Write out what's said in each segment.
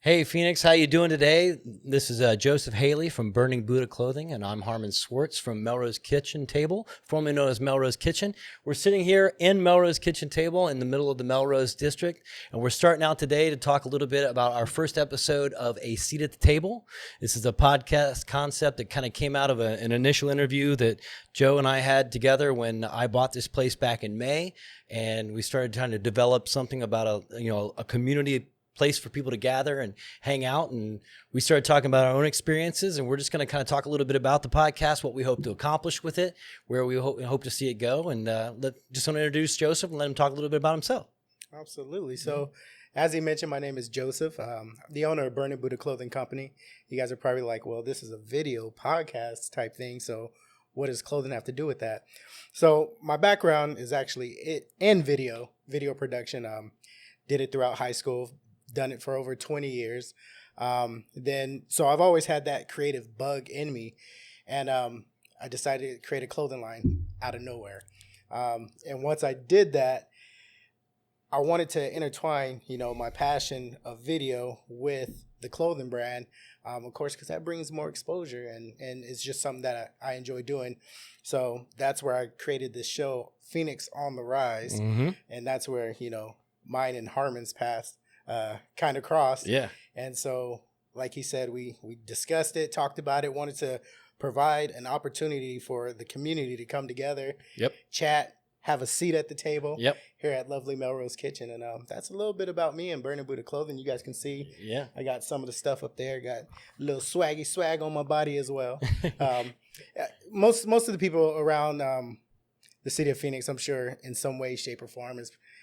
Hey Phoenix, how you doing today? This is Joseph Haley from Burning Buddha Clothing, and I'm Harmon Swartz from Melrose Kitchen Table, formerly known as Melrose Kitchen. We're sitting here in Melrose Kitchen Table in the middle of the Melrose District, and we're starting out today to talk a little bit about our first episode of A Seat at the Table. This is a podcast concept that kind of came out of an initial interview that Joe and I had together when I bought this place back in May, and we started trying to develop something about a community place for people to gather and hang out. And we started talking about our own experiences, and we're just going to kind of talk a little bit about the podcast, what we hope to accomplish with it, where we hope to see it go. And just want to introduce Joseph and let him talk a little bit about himself. Absolutely. So as he mentioned, my name is Joseph, the owner of Burning Buddha Clothing Company. You guys are probably like, well, this is a video podcast type thing, so what does clothing have to do with that? So my background is actually in video production. Did it throughout high school, done it for over 20 years. So I've always had that creative bug in me. And I decided to create a clothing line out of nowhere. And once I did that, I wanted to intertwine, my passion of video with the clothing brand, of course, because that brings more exposure and it's just something that I enjoy doing. So that's where I created this show, Phoenix on the Rise. Mm-hmm. And that's where, mine and Harmon's paths kind of crossed. Yeah. And so, like he said, we discussed it, talked about it, wanted to provide an opportunity for the community to come together, chat, have a seat at the table here at lovely Melrose Kitchen. And that's a little bit about me and Burning Buddha Clothing. You guys can see I got some of the stuff up there, got a little swaggy swag on my body as well. Most of the people around the city of Phoenix, I'm sure in some way, shape, or form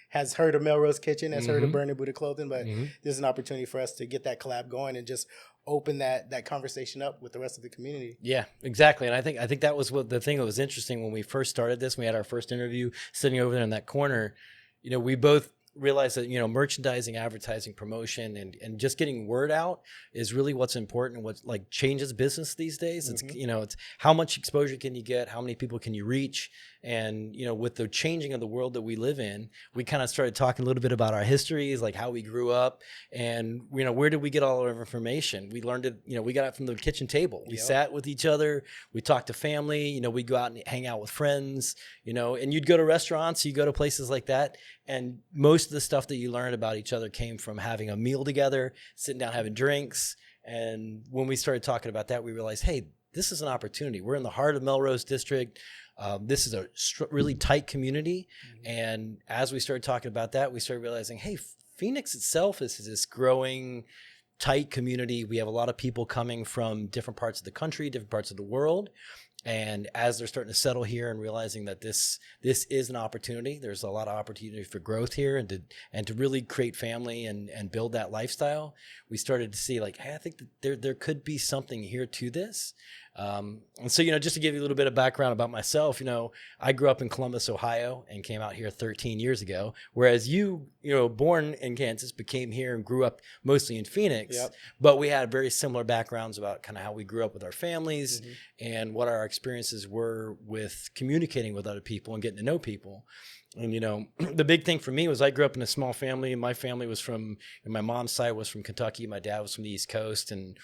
has heard of Melrose Kitchen, has heard of Burning Buddha Clothing, but there's an opportunity for us to get that collab going and just open that conversation up with the rest of the community. Yeah, exactly. And I think that was what the thing that was interesting when we first started this. We had our first interview sitting over there in that corner. We both realized that, merchandising, advertising, promotion, and just getting word out is really what's important and what like changes business these days. It's, it's how much exposure can you get? How many people can you reach? And, with the changing of the world that we live in, we kind of started talking a little bit about our histories, like how we grew up and, where did we get all our information? We learned it, we got it from the kitchen table. We sat with each other. We talked to family, we go out and hang out with friends, and you'd go to restaurants, you go to places like that. And most of the stuff that you learned about each other came from having a meal together, sitting down, having drinks. And when we started talking about that, we realized, hey, this is an opportunity. We're in the heart of Melrose District. This is a really tight community. And as we started talking about that, we started realizing, hey, Phoenix itself is this growing, tight community. We have a lot of people coming from different parts of the country, different parts of the world. And as they're starting to settle here and realizing that this is an opportunity, there's a lot of opportunity for growth here and to really create family and build that lifestyle, we started to see like, hey, I think that there could be something here to this. And so, just to give you a little bit of background about myself, I grew up in Columbus, Ohio, and came out here 13 years ago. Whereas you, born in Kansas, but came here and grew up mostly in Phoenix. Yep. But we had very similar backgrounds about kind of how we grew up with our families and what our experiences were with communicating with other people and getting to know people. And, the big thing for me was I grew up in a small family, and my family was my mom's side was from Kentucky. My dad was from the East Coast. And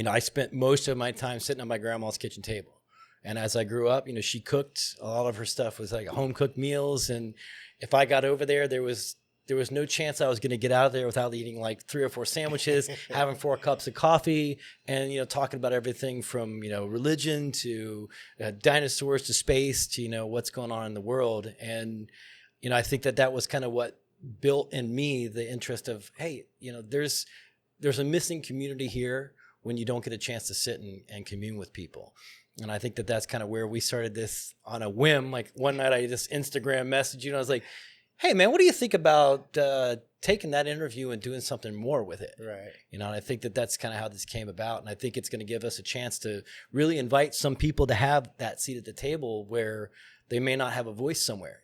I spent most of my time sitting on my grandma's kitchen table. And as I grew up, she cooked. A lot of her stuff was like home cooked meals. And if I got over there, there was no chance I was going to get out of there without eating like 3 or 4 sandwiches, having 4 cups of coffee, and, talking about everything from, religion to dinosaurs to space to, what's going on in the world. And, I think that was kind of what built in me the interest of, hey, there's a missing community here when you don't get a chance to sit and commune with people. And I think that's kind of where we started this on a whim. Like one night I just Instagram messaged you and I was like, hey man, what do you think about taking that interview and doing something more with it? Right. And I think that's kind of how this came about. And I think it's going to give us a chance to really invite some people to have that seat at the table where they may not have a voice somewhere.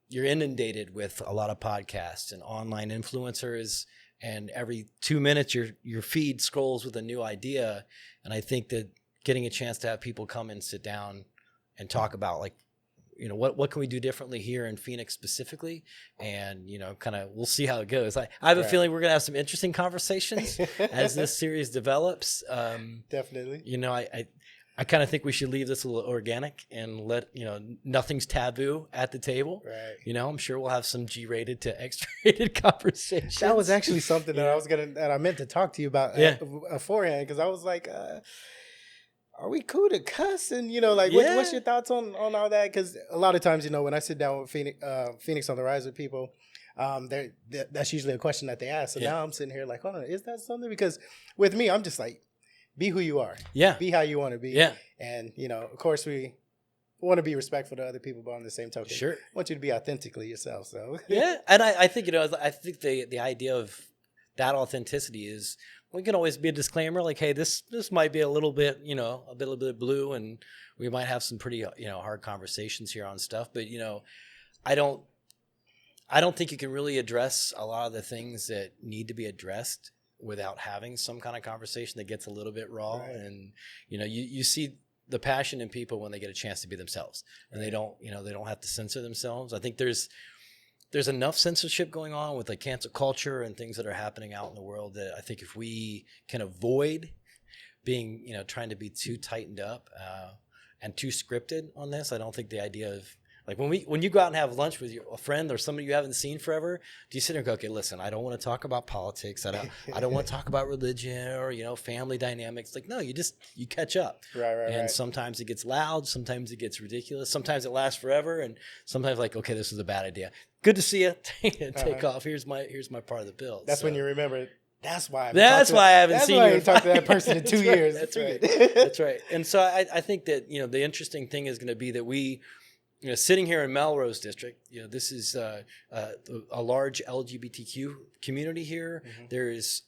You're inundated with a lot of podcasts and online influencers. And every 2 minutes, your feed scrolls with a new idea. And I think that getting a chance to have people come and sit down and talk about like what can we do differently here in Phoenix specifically, and kind of we'll see how it goes. I have a feeling we're gonna have some interesting conversations as this series develops. Definitely. I kind of think we should leave this a little organic and let nothing's taboo at the table. Right. I'm sure we'll have some G-rated to X-rated conversations. That was actually something that I meant to talk to you about beforehand, because I was like, are we cool to cuss? And what's your thoughts on all that? Because a lot of times, when I sit down with Phoenix on the Rise with people, that's usually a question that they ask. So now I'm sitting here like, hold on, is that something? Because with me, I'm just like, be who you are. Yeah. Be how you want to be. Yeah. And, of course we want to be respectful to other people, but on the same token, sure, I want you to be authentically yourself. So yeah. And I think, I think the idea of that authenticity is, we can always be a disclaimer like, hey, this might be a little bit, a little bit blue, and we might have some pretty, hard conversations here on stuff. But, I don't think you can really address a lot of the things that need to be addressed without having some kind of conversation that gets a little bit raw. Right. And, you see the passion in people when they get a chance to be themselves, and they don't have to censor themselves. I think there's enough censorship going on with like cancel culture and things that are happening out in the world that I think if we can avoid being, trying to be too tightened up and too scripted on this, I don't think the idea of like when you go out and have lunch with a friend or somebody you haven't seen forever, do you sit there and go, okay, listen, I don't want to talk about politics. I don't want to talk about religion or, family dynamics. Like, no, you catch up. Right. And sometimes it gets loud. Sometimes it gets ridiculous. Sometimes it lasts forever. And sometimes like, okay, this was a bad idea. Good to see you. Take off. Here's my part of the bill. That's when you remember. That's why I haven't seen you. Talked to that person in 2 years. That's right. That's right. And so I think that, the interesting thing is going to be that we, sitting here in Melrose District, this is a large LGBTQ community here. Mm-hmm. There is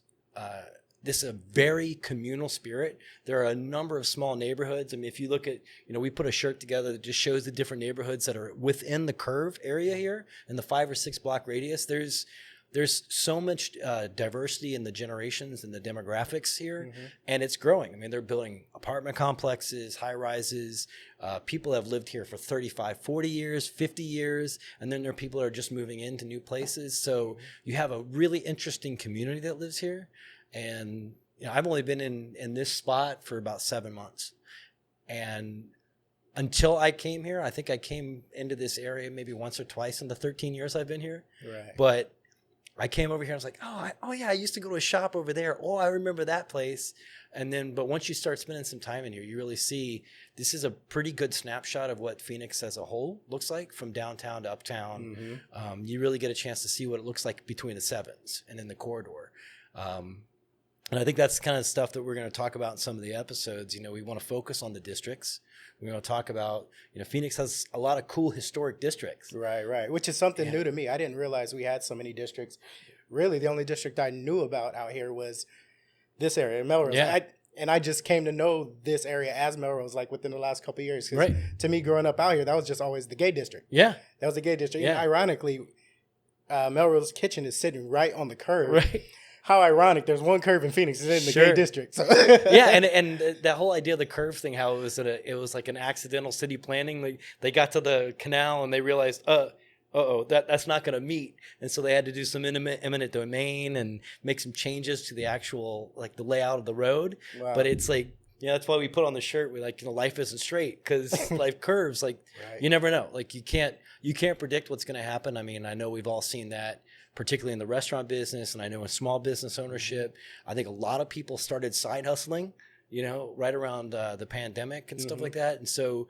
this a very communal spirit. There are a number of small neighborhoods. I mean, if you look at, we put a shirt together that just shows the different neighborhoods that are within the curve area here in the 5 or 6 block radius. There's so much diversity in the generations and the demographics here, mm-hmm. and it's growing. I mean, they're building apartment complexes, high rises. People have lived here for 35, 40 years, 50 years, and then there are people that are just moving into new places. So you have a really interesting community that lives here. And I've only been in this spot for about 7 months. And until I came here, I think I came into this area maybe once or twice in the 13 years I've been here. Right. But I came over here and I was like, I used to go to a shop over there. Oh, I remember that place. And then, but once you start spending some time in here, you really see this is a pretty good snapshot of what Phoenix as a whole looks like from downtown to uptown. Mm-hmm. You really get a chance to see what it looks like between the sevens and in the corridor. And I think that's kind of stuff that we're going to talk about in some of the episodes. We want to focus on the districts. We're going to talk about, Phoenix has a lot of cool historic districts. Right. Which is something new to me. I didn't realize we had so many districts. Really, the only district I knew about out here was this area, Melrose. Yeah. I just came to know this area as Melrose, like within the last couple of years. Right. To me, growing up out here, that was just always the gay district. Yeah. That was the gay district. Yeah. And ironically, Melrose Kitchen is sitting right on the curve. Right. How ironic! There's one curve in Phoenix, it's in the gay district. So. Yeah, and that whole idea of the curve thing, how it was like an accidental city planning. They got to the canal and they realized, that's not going to meet, and so they had to do some eminent domain and make some changes to the actual like the layout of the road. Wow. But it's like, that's why we put on the shirt, we like, life isn't straight because life curves. Like right. You never know. Like you can't predict what's going to happen. I mean, I know we've all seen that, particularly in the restaurant business, and I know in small business ownership. I think a lot of people started side hustling, right around the pandemic and stuff like that. And so,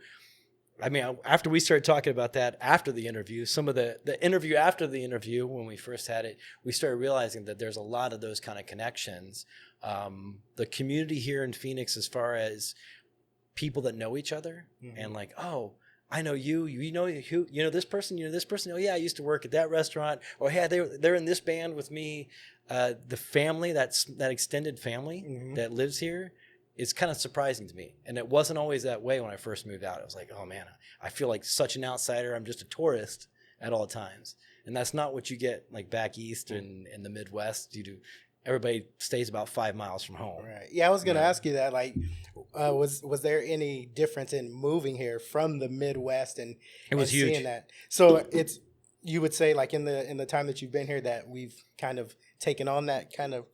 I mean, after we started talking about that after the interview, some of the interview after the interview, when we first had it, we started realizing that there's a lot of those kind of connections. The community here in Phoenix, as far as people that know each other and like, I know you know who, this person, Oh yeah, I used to work at that restaurant. Or hey, they're in this band with me. The family, that extended family that lives here is kind of surprising to me. And it wasn't always that way when I first moved out. I was like, oh man, I feel like such an outsider. I'm just a tourist at all times. And that's not what you get like back east and in the Midwest. everybody stays about 5 miles from home. Right. Yeah, I was gonna ask you that. Like, was there any difference in moving here from the Midwest and It was huge. seeing that? So it's, you would say, like, in the time that you've been here, that we've kind of taken on that kind of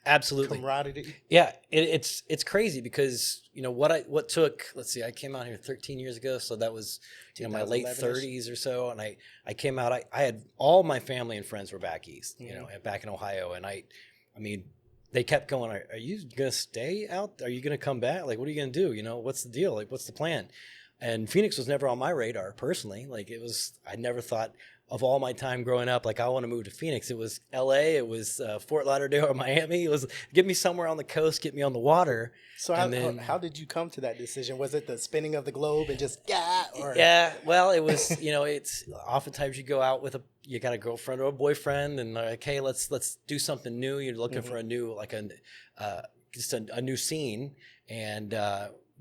Absolutely camaraderie. Yeah, it's crazy because what took, let's see, I came out here 13 years ago, so that was my late 30s or so, and I came out. I had all my family and friends were back east, and back in Ohio, and I mean, they kept going. Are you gonna stay out? Are you gonna come back? Like, what are you gonna do? What's the deal? Like, what's the plan? And Phoenix was never on my radar personally. Like, I never thought of all my time growing up, like, I want to move to Phoenix. It was LA, it was Fort Lauderdale or Miami. It was get me somewhere on the coast, get me on the water. So how did you come to that decision? Was it the spinning of the globe and just or? Yeah, well, it was, it's oftentimes you go out with you got a girlfriend or a boyfriend and they're like, hey, let's do something new. You're looking for a new, like just a new scene. And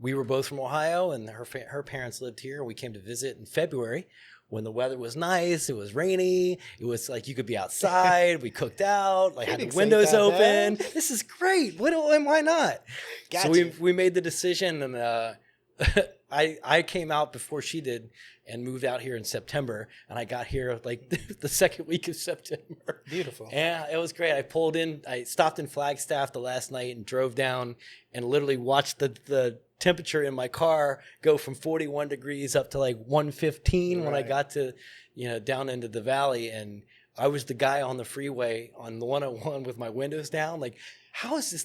we were both from Ohio, and her parents lived here. We came to visit in February when the weather was nice. It was rainy. It was like you could be outside. We cooked out, like had the windows open. This is great. Why not? Gotcha. So we made the decision, and I came out before she did and moved out here in September, and I got here like the second week of September. Beautiful. Yeah, it was great. I stopped in Flagstaff the last night and drove down and literally watched the temperature in my car go from 41 degrees up to like 115 when I got to, down into the valley. And I was the guy on the freeway on the 101 with my windows down. Like, how is this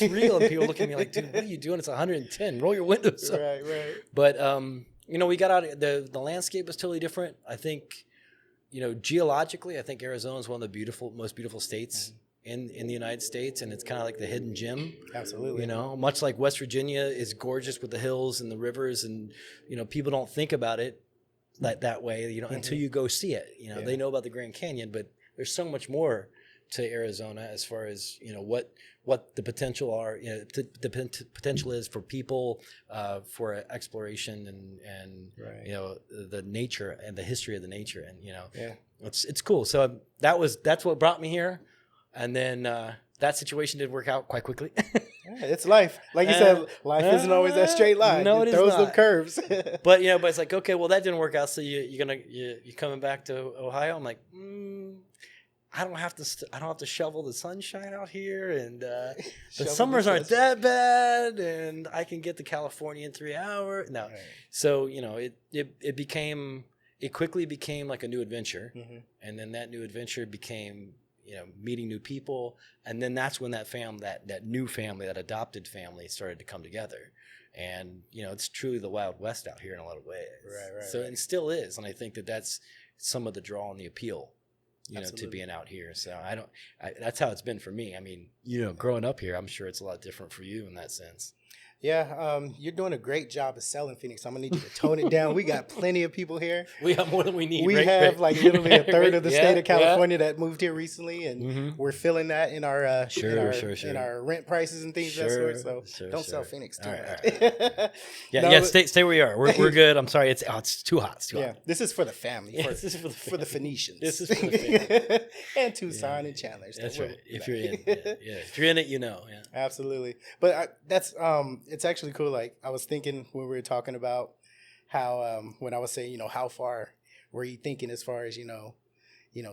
real? And people look at me like, dude, what are you doing? It's 110. Roll your windows up. Right. But, we got out, the landscape was totally different. I think, geologically, I think Arizona is one of the most beautiful states in the United States, and it's kind of like the hidden gem. Absolutely. Much like West Virginia is gorgeous with the hills and the rivers, and people don't think about it that way, until you go see it. They know about the Grand Canyon, but there's so much more to Arizona as far as what the potential the potential is for people, for exploration and the nature and the history of the nature, and it's cool. So that's what brought me here. And then that situation did work out quite quickly. It's life. Like you said, life isn't always that straight line. No, it throws is not. some curves. But it's like, okay, well, that didn't work out. So you coming back to Ohio? I'm like, I don't have to shovel the sunshine out here, and the summers aren't that bad, and I can get to California in 3 hours. No, right. So it quickly became like a new adventure, and then that new adventure became meeting new people, and then that's when that new family, that adopted family, started to come together. And it's truly the Wild West out here in a lot of ways. Right. So it still is, and I think that's some of the draw and the appeal, to being out here. So that's how it's been for me. I mean, growing up here, I'm sure it's a lot different for you in that sense. Yeah, you're doing a great job of selling Phoenix. I'm going to need you to tone it down. We got plenty of people here. We have more than we need. We have like literally a third of the state of California that moved here recently, and we're feeling that in our in our rent prices and things of that sort. So don't sell Phoenix too much. Yeah, stay where you are. We're good. I'm sorry, it's too hot. It's too hot. This is for the family. This is for the Phoenicians. This is for the family. And Tucson and Chandler. That's right. If you're in, if you're in it, Yeah. Absolutely. But that's it's actually cool. Like, I was thinking when we were talking about how when I was saying, how far were you thinking as far as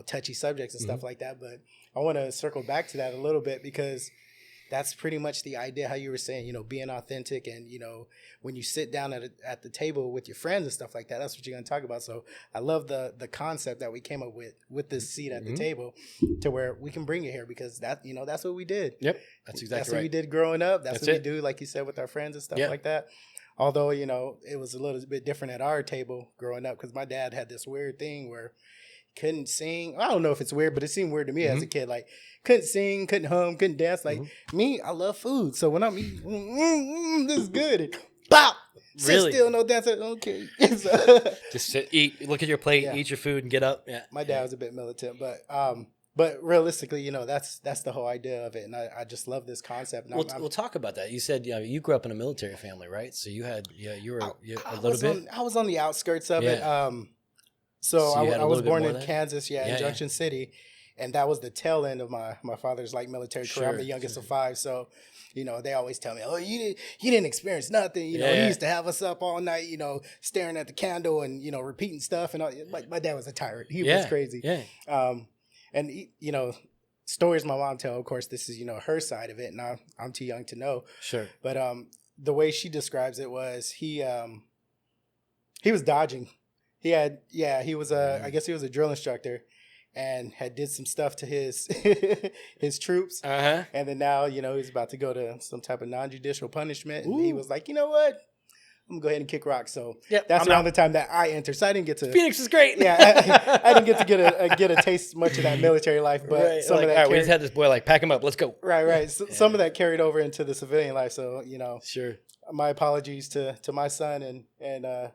touchy subjects and stuff like that. But I want to circle back to that a little bit, because that's pretty much the idea, how you were saying, being authentic, and when you sit down at the table with your friends and stuff like that, that's what you're going to talk about. So I love the concept that we came up with this seat at the table, to where we can bring it here, because that's what we did. Yep, that's exactly that's what we did growing up. That's what we do, like you said, with our friends and stuff like that. Although it was a little bit different at our table growing up, because my dad had this weird thing where he couldn't sing. I don't know if it's weird, but it seemed weird to me as a kid. Like, couldn't sing, couldn't hum, couldn't dance. Like me, I love food. So when I'm eating, this is good. And bop! Sit still, no dance. Okay. Just sit, eat, look at your plate, eat your food, and get up. Yeah. My dad was a bit militant, but realistically, that's the whole idea of it, and I just love this concept. And we'll talk about that. You said you grew up in a military family, right? So you had you were a little bit. I was on the outskirts of it. So I was born in Kansas, in Junction City, and that was the tail end of my father's like military career. I'm Sure, the youngest sure. of 5, so they always tell me, "Oh, you didn't experience nothing." He Yeah. used to have us up all night, staring at the candle and repeating stuff. And all. My dad was a tyrant. He was crazy. Yeah. And stories my mom tell. Of course, this is her side of it, and I'm too young to know. Sure. But the way she describes it was he was dodging. He was I guess he was a drill instructor, and had did some stuff to his his troops. Uh-huh. And then now, he's about to go to some type of non-judicial punishment. And Ooh. he was like, you know what? I'm going to go ahead and kick rock. So I'm that's around out. the time that I entered. So I didn't get to... Phoenix is great. Yeah, I didn't get to get a taste much of that military life. But Right. some Like, of that... all right, we just had this boy, like, pack him up. Let's go. Right. So, some of that carried over into the civilian life. So, Sure. my apologies to my son and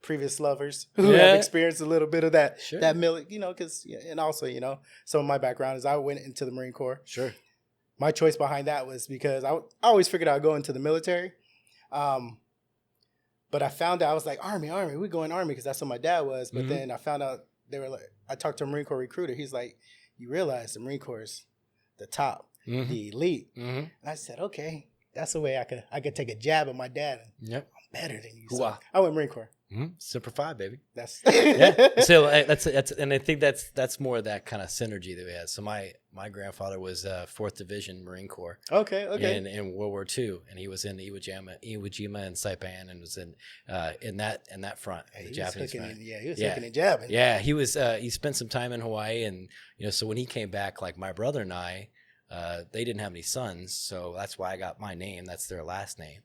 previous lovers who have experienced a little bit of that, Sure. that because, and also, some of my background is I went into the Marine Corps. Sure. My choice behind that was because I always figured I'd go into the military. But I found out, I was like, Army, we going Army, because that's what my dad was. But then I found out I talked to a Marine Corps recruiter. He's like, you realize the Marine Corps is the top, the elite. And I said, okay, that's the way I could take a jab at my dad. And Yep. I'm better than you. So I went Marine Corps. Semper Fi, baby. That's Yeah. So that's and I think that's more of that kind of synergy that we had. So my grandfather was 4th Division Marine Corps. Okay. In World War II, and he was in Iwo Jima and Saipan, and was in that front, the Japanese front. He was hooking and jabbing. Yeah, he was. He spent some time in Hawaii, and so when he came back, like my brother and I, they didn't have any sons, so that's why I got my name. That's their last name,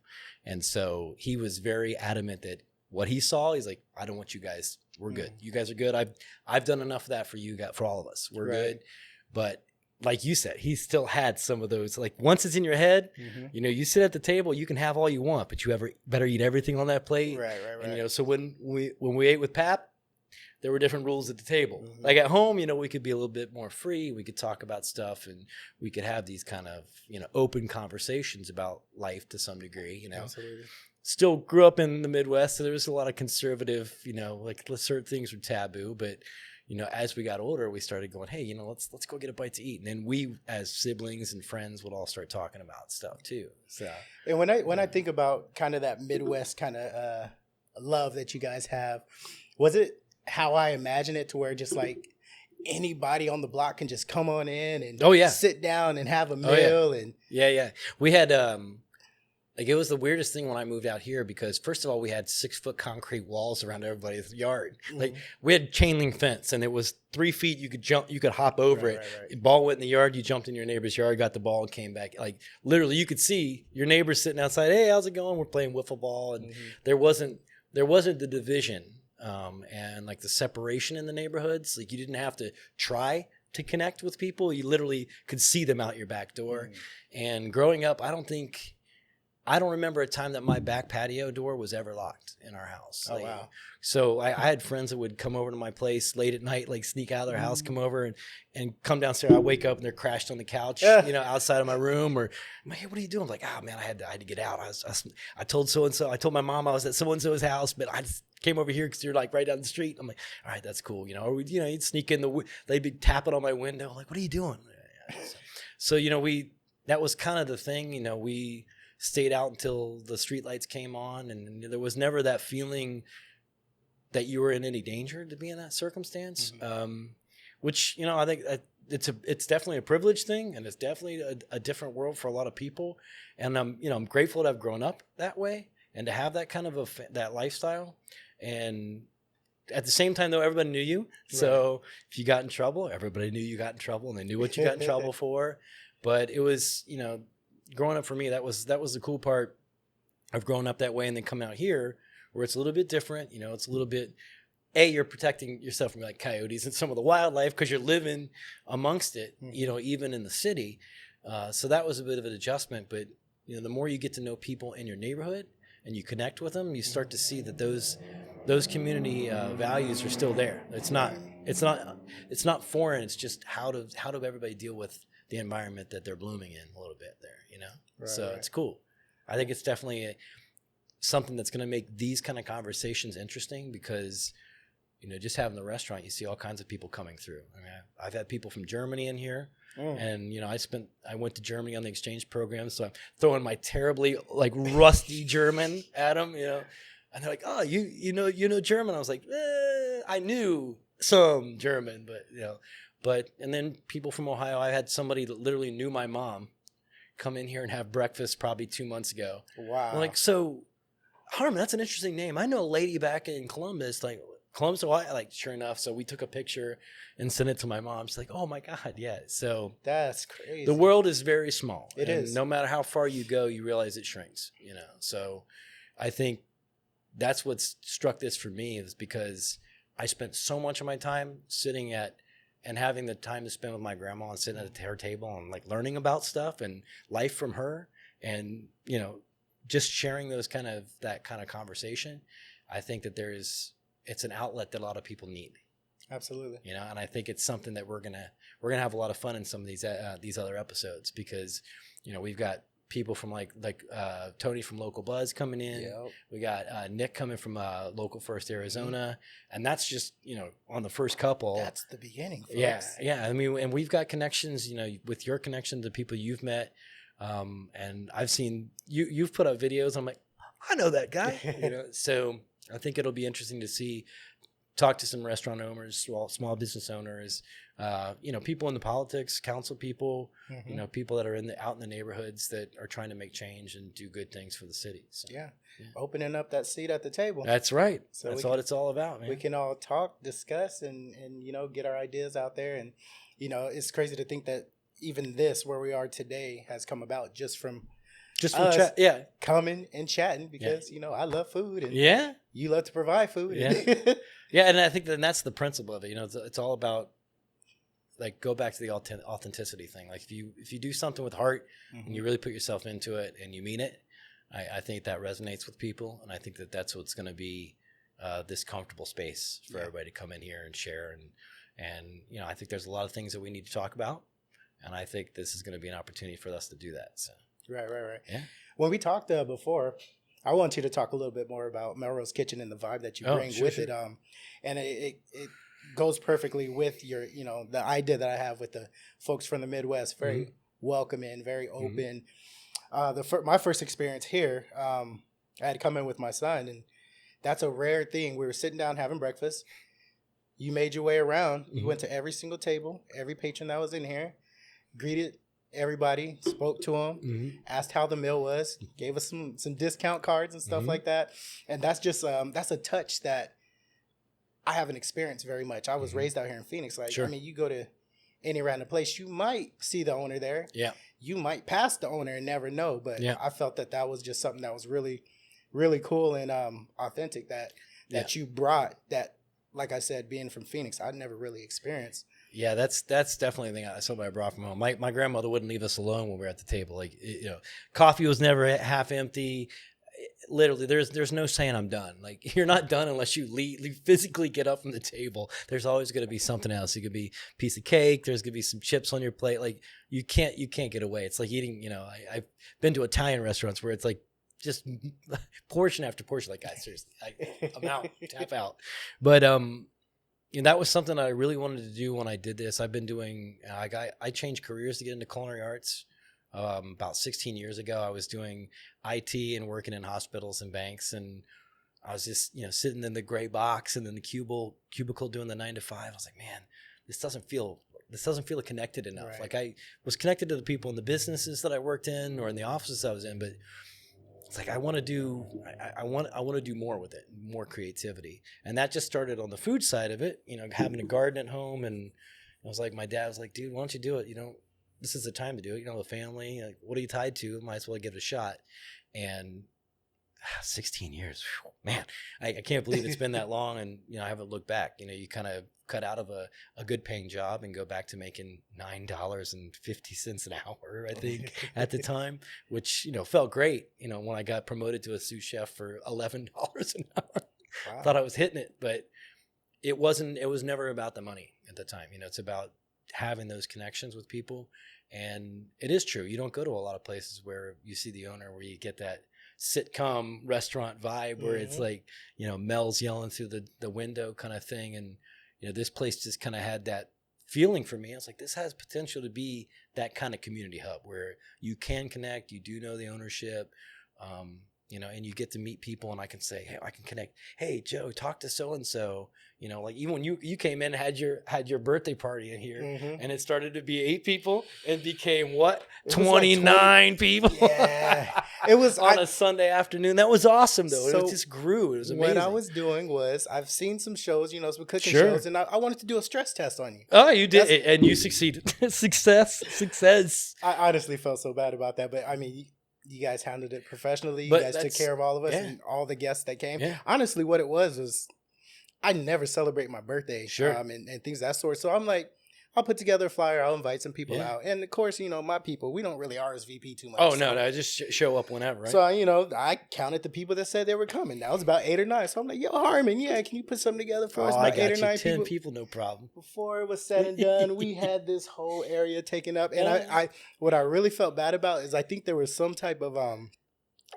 and so he was very adamant that what he saw, he's like, I don't want you guys. We're good. You guys are good. I've done enough of that for you guys, for all of us. We're good. But like you said, he still had some of those. Like once it's in your head, you sit at the table, you can have all you want, but you better eat everything on that plate. Right. And so when we ate with Pap, there were different rules at the table. Like at home, we could be a little bit more free. We could talk about stuff, and we could have these kind of open conversations about life to some degree. Absolutely. Still grew up in the Midwest, so there was a lot of conservative, like certain things were taboo. But, as we got older, we started going, hey, let's go get a bite to eat. And then we, as siblings and friends, would all start talking about stuff too. So, and when I think about kind of that Midwest kind of love that you guys have, was it how I imagine it, to where just like anybody on the block can just come on in and sit down and have a meal? And we had like it was the weirdest thing when I moved out here, because first of all, we had 6-foot concrete walls around everybody's yard. Like we had chain link fence, and it was 3 feet. You could jump, you could hop over it. Right. Ball went in the yard. You jumped in your neighbor's yard, got the ball, and came back. Like literally, you could see your neighbors sitting outside. Hey, how's it going? We're playing wiffle ball, and there wasn't the division and like the separation in the neighborhoods. Like you didn't have to try to connect with people. You literally could see them out your back door. And growing up, I don't remember a time that my back patio door was ever locked in our house. Oh, wow. So I had friends that would come over to my place late at night, like sneak out of their house, come over and come downstairs. I wake up and they're crashed on the couch, outside of my room. Or I'm like, hey, what are you doing? I'm like, oh man, I had to get out. I told so-and-so, I told my mom I was at so-and-so's house, but I just came over here because you're like right down the street. I'm like, all right, that's cool. Or you'd sneak in they'd be tapping on my window. I'm like, what are you doing? So that was kind of the thing, we stayed out until the streetlights came on, and there was never that feeling that you were in any danger to be in that circumstance. Which, I think it's definitely a privilege thing, and it's definitely a different world for a lot of people. And I'm grateful to have grown up that way and to have that kind of that lifestyle. And at the same time, though, everybody knew you. So if you got in trouble, everybody knew you got in trouble, and they knew what you got in trouble for. But it was, growing up for me, that was the cool part of growing up that way, and then coming out here where it's a little bit different. It's a little bit, you're protecting yourself from like coyotes and some of the wildlife because you're living amongst it, even in the city. So that was a bit of an adjustment. But, the more you get to know people in your neighborhood and you connect with them, you start to see that those community values are still there. It's not foreign. It's just how do everybody deal with the environment that they're blooming in a little bit there, It's cool. I think it's definitely something that's going to make these kind of conversations interesting, because, just having the restaurant, you see all kinds of people coming through. I mean, I've had people from Germany in here. And, I went to Germany on the exchange program. So I'm throwing my terribly like rusty German at them, and they're like, oh, you know German. I was like, I knew some German, but and then people from Ohio, I had somebody that literally knew my mom come in here and have breakfast probably 2 months ago. Wow. I'm like, so Harmon, that's an interesting name. I know a lady back in Columbus, Ohio, sure enough. So we took a picture and sent it to my mom. She's like, oh my God. Yeah. So that's crazy. The world is very small. It is. No matter how far you go, you realize it shrinks, So I think that's what's struck this for me, is because I spent so much of my time sitting at and having the time to spend with my grandma and sitting at her table and like learning about stuff and life from her, and, just sharing that kind of conversation. I think that it's an outlet that a lot of people need. Absolutely. And I think it's something that we're gonna have a lot of fun in some of these other episodes, because, we've got people from like Tony from Local Buzz coming in. Yep. We got Nick coming from Local First Arizona, and that's just on the first couple. That's the beginning, folks. Yeah. I mean, and we've got connections, with your connection to people you've met, and I've seen you've put up videos. I'm like, I know that guy. So I think it'll be interesting to talk to some restaurant owners, small business owners, people in the politics, council people, people that are out in the neighborhoods that are trying to make change and do good things for the city. So, yeah. Opening up that seat at the table. That's right. So that's what it's all about, man. We can all talk, discuss, and get our ideas out there. And, it's crazy to think that even this, where we are today, has come about just from us coming and chatting, because, I love food, and you love to provide food. Yeah. Yeah. And I think that's the principle of it. It's all about, like, go back to the authenticity thing. Like, if you do something with heart and you really put yourself into it and you mean it, I think that resonates with people. And I think that's what's going to be this comfortable space for everybody to come in here and share. And I think there's a lot of things that we need to talk about. And I think this is going to be an opportunity for us to do that. So. Right. Yeah. When we talked before, I want you to talk a little bit more about Melrose Kitchen and the vibe that you bring with it. And it goes perfectly with your, the idea that I have with the folks from the Midwest. Very welcoming, very open. My first experience here, I had to come in with my son, and that's a rare thing. We were sitting down having breakfast. You made your way around. You went to every single table, every patron that was in here, greeted everybody, spoke to them, asked how the meal was, gave us some discount cards and stuff like that. And that's just that's a touch that I haven't experienced very much. I was raised out here in Phoenix. I mean, you go to any random place, you might see the owner there. Yeah. You might pass the owner and never know. But I felt that was just something that was really, really cool and authentic that you brought, that, like I said, being from Phoenix, I'd never really experienced. Yeah, that's definitely the thing somebody brought from home. My grandmother wouldn't leave us alone when we were at the table. Like, coffee was never half empty. Literally, there's no saying I'm done. Like, you're not done unless you physically get up from the table. There's always going to be something else. It could be a piece of cake. There's going to be some chips on your plate. Like, you can't get away. It's like eating. I've been to Italian restaurants where it's like just portion after portion. Like, guys, seriously, I'm out, tap out. But that was something I really wanted to do when I did this. I've been doing. I changed careers to get into culinary arts. About 16 years ago, I was doing IT and working in hospitals and banks, and I was just sitting in the gray box and in the cubicle doing the 9 to 5. I was like, man, this doesn't feel connected enough. Right. Like, I was connected to the people in the businesses that I worked in or in the offices I was in, but it's like I want to do more with it, more creativity, and that just started on the food side of it. Having a garden at home, and I was like, my dad was like, dude, why don't you do it? This is the time to do it. The family, like, what are you tied to? Might as well give it a shot. And 16 years, man, I can't believe it's been that long. And, I haven't looked back. You kind of cut out of a good paying job and go back to making $9.50 an hour, I think, at the time, which, felt great. When I got promoted to a sous chef for $11 an hour, wow. Thought I was hitting it, but it was never about the money at the time. It's about having those connections with people. And it is true. You don't go to a lot of places where you see the owner, where you get that sitcom restaurant vibe where it's Mhm. like, you know, Mel's yelling through the window kind of thing. And, you know, this place just kind of had that feeling for me. I was like, this has potential to be that kind of community hub where you can connect, you do know the ownership, you know, and you get to meet people, and I can say, hey, I can connect. Hey, Joe, talk to so and so. You know, like even when you came in, had your birthday party in here, Mhm. and it started to be 8 people, and became what, It was like 29 people. Yeah, it was on a Sunday afternoon. That was awesome though. So it just grew. It was what I amazing. was doing was I've seen some shows, you know, some cooking Sure. shows, and I wanted to do a stress test on you. Oh, you did, That's- and you succeeded. Success. I honestly felt so bad about that, but I mean, you guys handled it professionally. You But guys took that's- care of all of us yeah. and all the guests that came. Yeah. Honestly, what it was I never celebrate my birthday, Sure. and things of that sort. So I'm like, I'll put together a flyer. I'll invite some people Yeah. out, and of course, you know, my people, we don't really RSVP too much. Oh so. no, just show up whenever, right? So you know, I counted the people that said they were coming. That was about 8 or 9. So I'm like, yo, Harmon, yeah, can you put something together for us? I About got 8 or you 9 10 people. people, no problem. Before it was said and done, we had this whole area taken up, and Yeah. I what I really felt bad about is I think there was some type of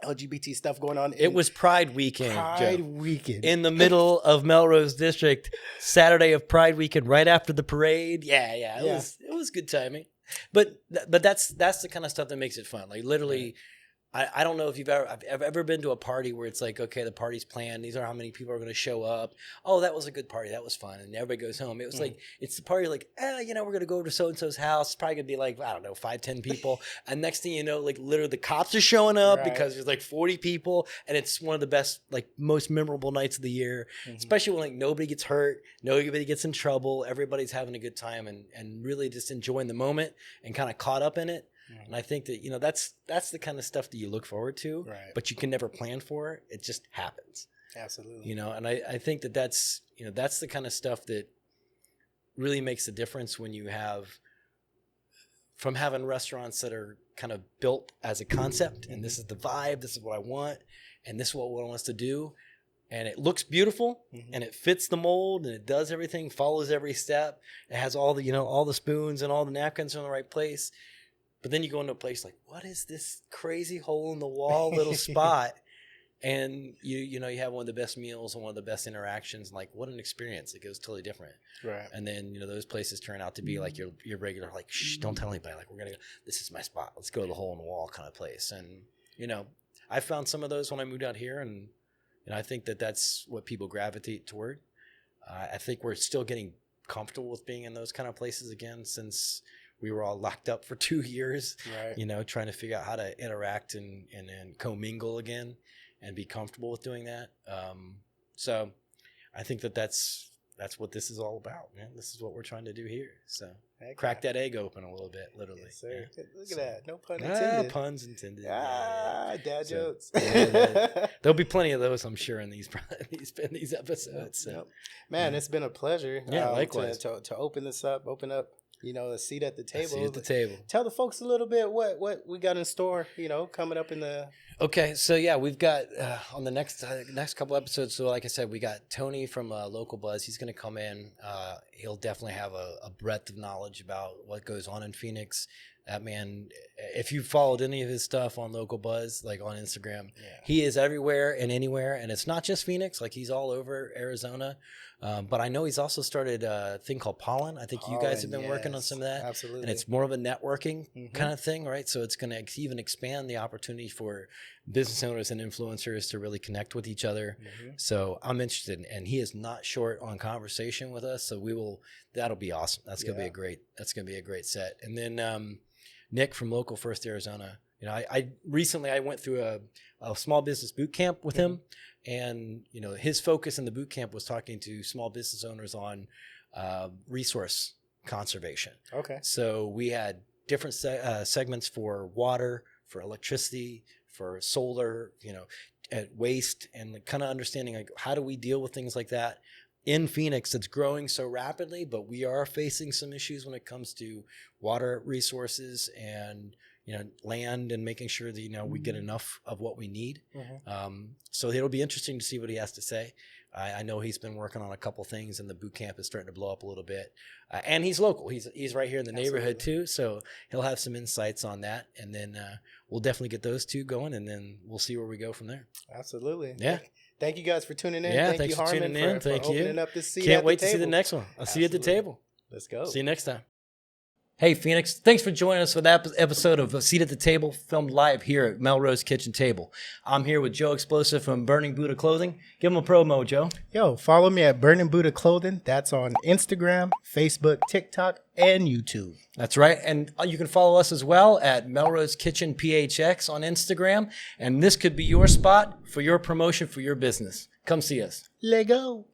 LGBT stuff going on. It was Pride Weekend, Pride Joe. Weekend In the middle of Melrose District, Saturday of Pride Weekend, right after the parade. Yeah. It Yeah. was good timing. But that's the kind of stuff that makes it fun. Like literally, I don't know if I've ever been to a party where it's like, okay, the party's planned. These are how many people are going to show up. Oh, that was a good party. That was fun. And everybody goes home. It was like, it's the party like, you know, we're going to go to so-and-so's house. It's probably going to be like, I don't know, 5, 10 people. And next thing you know, like literally the cops are showing up Right. because there's like 40 people. And it's one of the best, like most memorable nights of the year, especially when like nobody gets hurt, nobody gets in trouble. Everybody's having a good time and really just enjoying the moment and kind of caught up in it. And I think that, you know, that's the kind of stuff that you look forward to, Right. but you can never plan for it. It just happens, Absolutely. you know? And I think that that's, you know, that's the kind of stuff that really makes a difference when you have, from having restaurants that are kind of built as a concept, and this is the vibe, this is what I want, and this is what we want us to do. And it looks beautiful, and it fits the mold, and it does everything, follows every step. It has all the, you know, all the spoons and all the napkins are in the right place. But then you go into a place like, what is this crazy hole in the wall little spot? And you know, you have one of the best meals and one of the best interactions. Like, what an experience. It goes totally different. Right. And then, you know, those places turn out to be like your regular, like, shh, don't tell anybody. Like, we're going to go, this is my spot. Let's go to the hole in the wall kind of place. And, you know, I found some of those when I moved out here. And I think that that's what people gravitate toward. I think we're still getting comfortable with being in those kind of places again, since we were all locked up for 2 years, Right. you know, trying to figure out how to interact and commingle again and be comfortable with doing that. So I think that that's what this is all about, man. This is what we're trying to do here. So Heck crack yeah. that egg open a little bit, literally. Yes, sir. Yeah. Look So- at that. No pun intended. Puns intended. Dad So, jokes. There'll be plenty of those, I'm sure, in these episodes. So. Yep. Man, it's been a pleasure. Yeah, likewise. To open up, you know, a seat at the I table. see you at the table. Tell the folks a little bit what we got in store, you know, coming up in the. Okay, so yeah, we've got on the next couple episodes. So like I said, we got Tony from Local Buzz. He's going to come in. He'll definitely have a breadth of knowledge about what goes on in Phoenix. That man, if you followed any of his stuff on Local Buzz, like on Instagram, he is everywhere and anywhere. And it's not just Phoenix, like he's all over Arizona. But I know he's also started a thing called Pollen. I think you guys have been working on some of that. Absolutely. And it's more of a networking kind of thing, right? So it's going to even expand the opportunity for business owners and influencers to really connect with each other. So I'm interested, and he is not short on conversation with us. So that'll be awesome. That's going to be a great set. And then Nick from Local First Arizona. You know, I recently went through a small business boot camp with him, and you know, his focus in the boot camp was talking to small business owners on resource conservation. Okay. So we had different segments for water, for electricity, for solar, you know, at waste, and kind of understanding like how do we deal with things like that in Phoenix. It's growing so rapidly, but we are facing some issues when it comes to water resources and, land and making sure that, we get enough of what we need. Mm-hmm. So it'll be interesting to see what he has to say. I know he's been working on a couple things, and the boot camp is starting to blow up a little bit. And he's local. He's right here in the neighborhood too. So he'll have some insights on that. And then we'll definitely get those two going, and then we'll see where we go from there. Absolutely. Yeah. Thank you guys for tuning in. Yeah, Thank thanks you, for Harmon, tuning in. for Thank you. opening up this seat. Can't wait to see the next one. I'll see you at the table. Let's go. See you next time. Hey, Phoenix, thanks for joining us for that episode of A Seat at the Table, filmed live here at Melrose Kitchen Table. I'm here with Joe Explosive from Burning Buddha Clothing. Give him a promo, Joe. Yo, follow me at Burning Buddha Clothing. That's on Instagram, Facebook, TikTok, and YouTube. That's right. And you can follow us as well at Melrose Kitchen PHX on Instagram. And this could be your spot for your promotion for your business. Come see us. Let go.